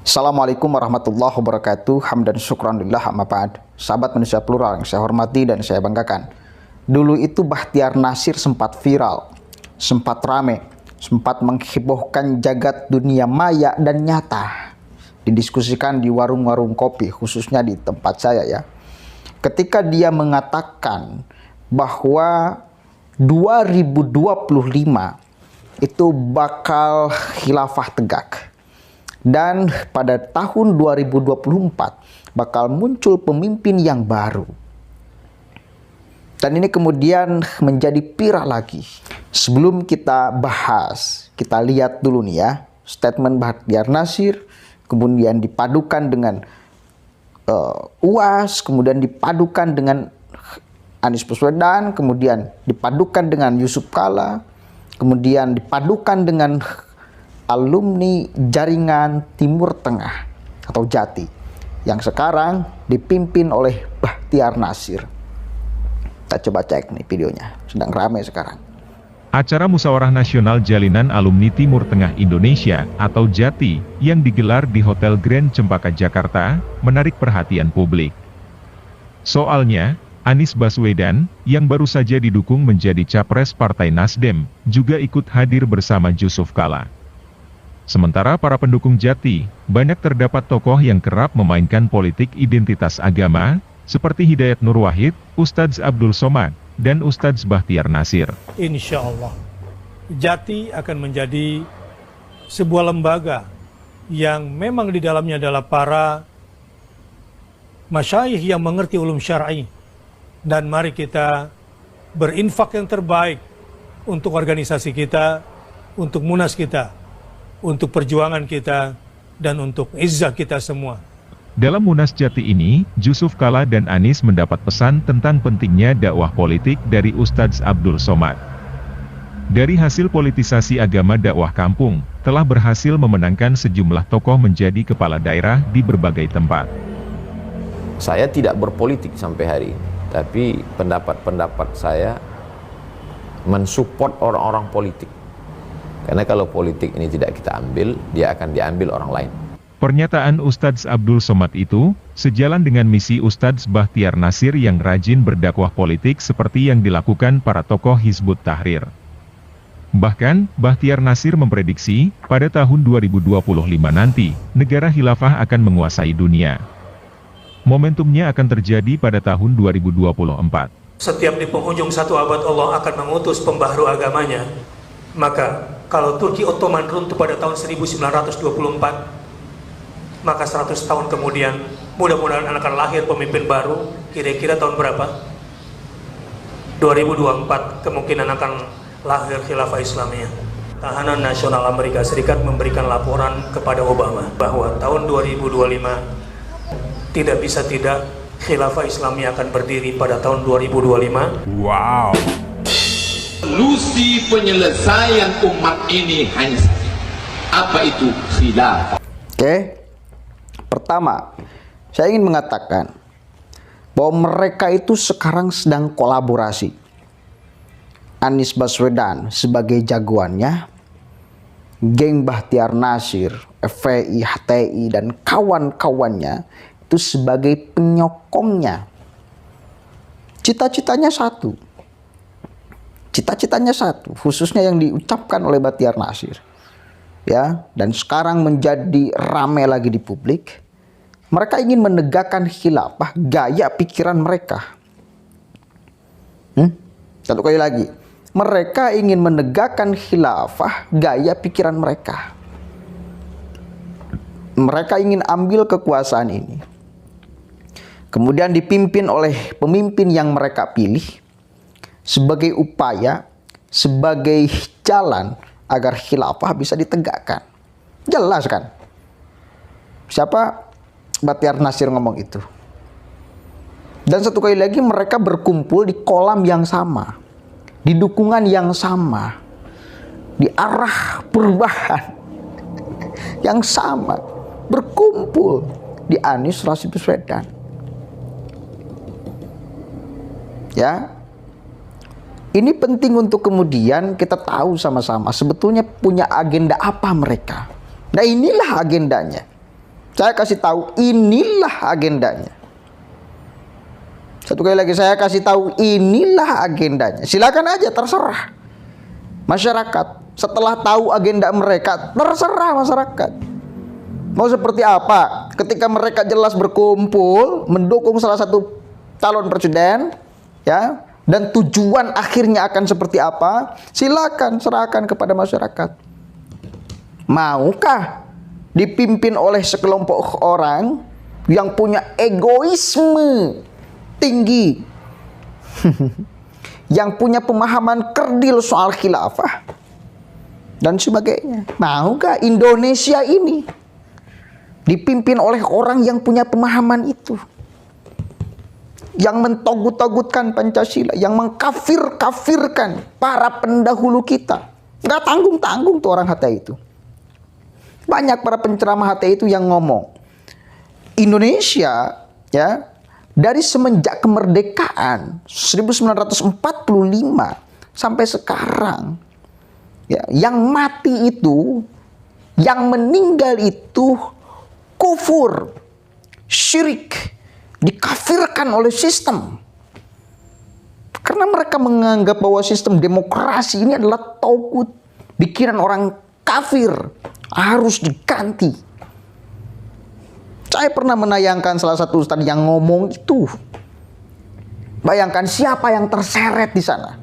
Assalamualaikum warahmatullahi wabarakatuh. Hamdan syukran lillah amma ba'd. Sahabat manusia plural yang saya hormati dan saya banggakan. Dulu itu Bachtiar Nasir sempat viral, sempat rame, sempat menghebohkan jagat dunia maya dan nyata. Didiskusikan di warung-warung kopi, khususnya di tempat saya ya. Ketika dia mengatakan bahwa 2025 itu bakal khilafah tegak. Dan pada tahun 2024 bakal muncul pemimpin yang baru. Dan ini kemudian menjadi viral lagi. Sebelum kita bahas, kita lihat dulu nih ya, statement Bachtiar Nasir, kemudian dipadukan dengan UAS, kemudian dipadukan dengan Anies Baswedan, kemudian dipadukan dengan Yusuf Kalla, kemudian dipadukan dengan alumni jaringan Timur Tengah atau Jati yang sekarang dipimpin oleh Bachtiar Nasir. Kita coba cek nih videonya, sedang ramai sekarang. Acara Musyawarah Nasional Jalinan Alumni Timur Tengah Indonesia atau Jati yang digelar di Hotel Grand Cempaka Jakarta menarik perhatian publik. Soalnya, Anies Baswedan yang baru saja didukung menjadi capres Partai Nasdem juga ikut hadir bersama Yusuf Kalla. Sementara para pendukung Jati, banyak terdapat tokoh yang kerap memainkan politik identitas agama, seperti Hidayat Nur Wahid, Ustadz Abdul Somad, dan Ustadz Bachtiar Nasir. Insya Allah, Jati akan menjadi sebuah lembaga yang memang di dalamnya adalah para masyayikh yang mengerti ulum syar'i. Dan mari kita berinfak yang terbaik untuk organisasi kita, untuk munas kita, untuk perjuangan kita, dan untuk izzah kita semua. Dalam Munas Jati ini, Yusuf Kalla dan Anies mendapat pesan tentang pentingnya dakwah politik dari Ustadz Abdul Somad. Dari hasil politisasi agama dakwah kampung, telah berhasil memenangkan sejumlah tokoh menjadi kepala daerah di berbagai tempat. Saya tidak berpolitik sampai hari ini, tapi pendapat saya mensupport orang-orang politik. Karena kalau politik ini tidak kita ambil, dia akan diambil orang lain. Pernyataan Ustadz Abdul Somad itu, sejalan dengan misi Ustadz Bachtiar Nasir yang rajin berdakwah politik seperti yang dilakukan para tokoh Hizbut Tahrir. Bahkan, Bachtiar Nasir memprediksi, pada tahun 2025 nanti, negara khilafah akan menguasai dunia. Momentumnya akan terjadi pada tahun 2024. Setiap di penghujung satu abad Allah akan mengutus pembaharu agamanya. Maka kalau Turki Ottoman runtuh pada tahun 1924, maka 100 tahun kemudian mudah-mudahan akan lahir pemimpin baru. Kira-kira tahun berapa? 2024 kemungkinan akan lahir khilafah Islamiyah. Tahanan Nasional Amerika Serikat memberikan laporan kepada Obama bahwa tahun 2025 tidak bisa tidak khilafah Islamiyah akan berdiri pada tahun 2025. Wow. Solusi penyelesaian umat ini hanya apa itu? Khilafah. Oke. Pertama, saya ingin mengatakan bahwa mereka itu sekarang sedang kolaborasi. Anies Baswedan sebagai jagoannya, geng Bachtiar Nasir, FPI, HTI, dan kawan-kawannya itu sebagai penyokongnya. Cita-citanya satu. Cita-citanya satu, khususnya yang diucapkan oleh Bachtiar Nasir. Ya, dan sekarang menjadi ramai lagi di publik. Mereka ingin menegakkan khilafah gaya pikiran mereka. Satu kali lagi. Mereka ingin menegakkan khilafah gaya pikiran mereka. Mereka ingin ambil kekuasaan ini. Kemudian dipimpin oleh pemimpin yang mereka pilih sebagai upaya, sebagai jalan agar khilafah bisa ditegakkan. Jelas kan? Siapa Bachtiar Nasir ngomong itu? Dan satu kali lagi mereka berkumpul di kolam yang sama, di dukungan yang sama, di arah perubahan yang sama, berkumpul di Anies Rashid Baswedan. Ya, ini penting untuk kemudian kita tahu sama-sama sebetulnya punya agenda apa mereka. Nah inilah agendanya. Saya kasih tahu inilah agendanya. Satu kali lagi saya kasih tahu inilah agendanya. Silakan aja, terserah masyarakat. Setelah tahu agenda mereka, terserah masyarakat mau seperti apa. Ketika mereka jelas berkumpul mendukung salah satu calon presiden, ya, dan tujuan akhirnya akan seperti apa, silakan serahkan kepada masyarakat. Maukah dipimpin oleh sekelompok orang yang punya egoisme tinggi, yang punya pemahaman kerdil soal khilafah dan sebagainya? Maukah Indonesia ini dipimpin oleh orang yang punya pemahaman itu, yang mentogut-togutkan Pancasila, yang mengkafir-kafirkan para pendahulu kita? Nggak tanggung-tanggung tuh orang HTI itu. Banyak para penceramah HTI itu yang ngomong, Indonesia, ya, dari semenjak kemerdekaan 1945 sampai sekarang, ya, yang mati itu, yang meninggal itu kufur, syirik, dikafirkan oleh sistem. Karena mereka menganggap bahwa sistem demokrasi ini adalah tauhid, bikinan orang kafir, harus diganti. Saya pernah menayangkan salah satu ustadz yang ngomong itu. Bayangkan siapa yang terseret di sana.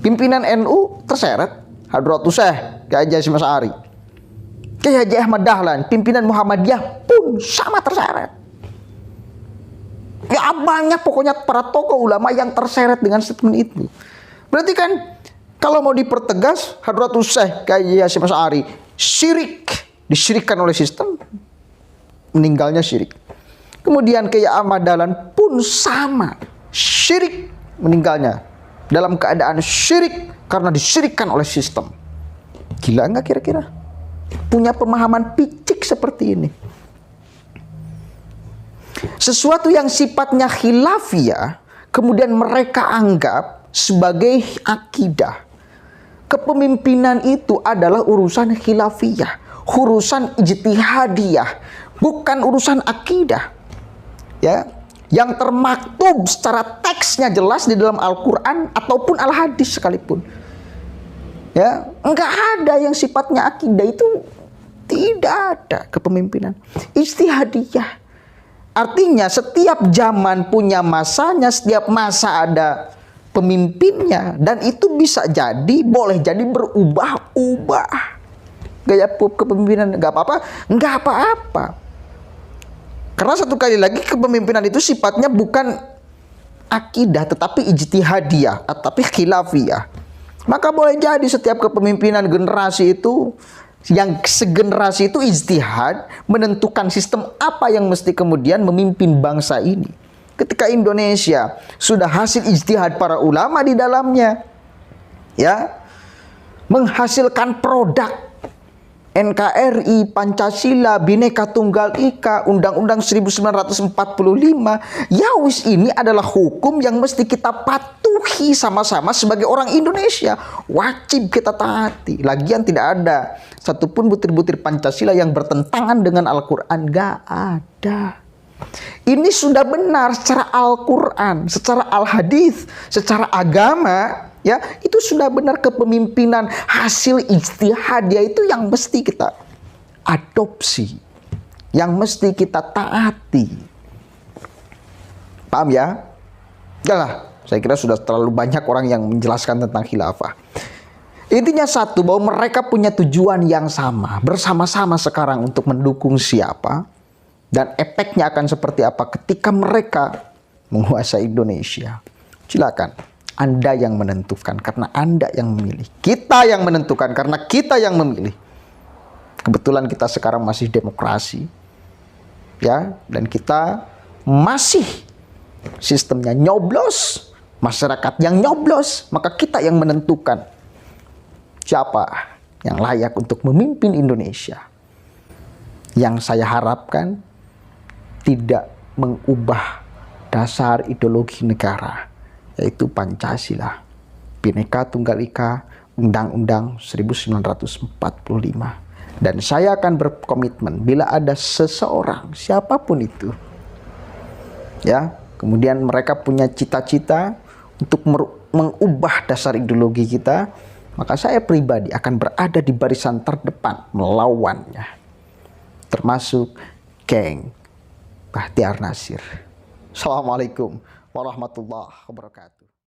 Pimpinan NU terseret, Hadratus Syekh Kiai Haji Hasyim Asy'ari, Kiai Haji Ahmad Dahlan, pimpinan Muhammadiyah pun sama terseret. Ya, banyak pokoknya para tokoh ulama yang terseret dengan statement itu. Berarti kan kalau mau dipertegas, Hadratus Syekh Kiai Haji Hasyim Asy'ari syirik, disyirikkan oleh sistem, meninggalnya syirik. Kemudian Kiai Ahmad Dahlan pun sama, syirik, meninggalnya dalam keadaan syirik karena disyirikkan oleh sistem. Gila nggak kira-kira? Punya pemahaman picik seperti ini. Sesuatu yang sifatnya khilafiyah kemudian mereka anggap sebagai akidah. Kepemimpinan itu adalah urusan khilafiyah, urusan ijtihadiyah, bukan urusan akidah. Ya, yang termaktub secara teksnya jelas di dalam Al-Qur'an ataupun Al-Hadis sekalipun. Ya, enggak ada yang sifatnya akidah, itu tidak ada kepemimpinan ijtihadiyah. Artinya setiap zaman punya masanya, setiap masa ada pemimpinnya, dan itu bisa jadi, boleh jadi berubah-ubah gaya kepemimpinan. Nggak apa-apa, nggak apa-apa. Karena satu kali lagi kepemimpinan itu sifatnya bukan akidah, tetapi ijtihadiyah, tapi khilafiyah. Maka boleh jadi setiap kepemimpinan generasi itu, yang segenerasi itu ijtihad, menentukan sistem apa yang mesti kemudian memimpin bangsa ini. Ketika Indonesia sudah hasil ijtihad para ulama di dalamnya, ya, menghasilkan produk NKRI, Pancasila, Bhinneka Tunggal Ika, Undang-Undang 1945, ya wis, ini adalah hukum yang mesti kita patuhi sama-sama sebagai orang Indonesia. Wajib kita taati. Lagian tidak ada satupun butir-butir Pancasila yang bertentangan dengan Al-Quran. Gak ada. Ini sudah benar secara Al-Quran, secara Al-Hadis, secara agama. Ya, itu sudah benar kepemimpinan hasil ijtihad, yaitu yang mesti kita adopsi, yang mesti kita taati. Paham ya? Yalah, saya kira sudah terlalu banyak orang yang menjelaskan tentang khilafah. Intinya satu, bahwa mereka punya tujuan yang sama, bersama-sama sekarang untuk mendukung siapa, dan efeknya akan seperti apa ketika mereka menguasai Indonesia. Silakan. Anda yang menentukan karena Anda yang memilih. Kita yang menentukan karena kita yang memilih. Kebetulan kita sekarang masih demokrasi. Ya, dan kita masih sistemnya nyoblos, masyarakat yang nyoblos, maka kita yang menentukan siapa yang layak untuk memimpin Indonesia. Yang saya harapkan tidak mengubah dasar ideologi negara, yaitu Pancasila, Bhinneka Tunggal Ika, Undang-Undang 1945. Dan saya akan berkomitmen bila ada seseorang, siapapun itu, ya, kemudian mereka punya cita-cita untuk mengubah dasar ideologi kita, maka saya pribadi akan berada di barisan terdepan melawannya. Termasuk geng Bahtiar Nasir. Assalamualaikum warahmatullahi wabarakatuh.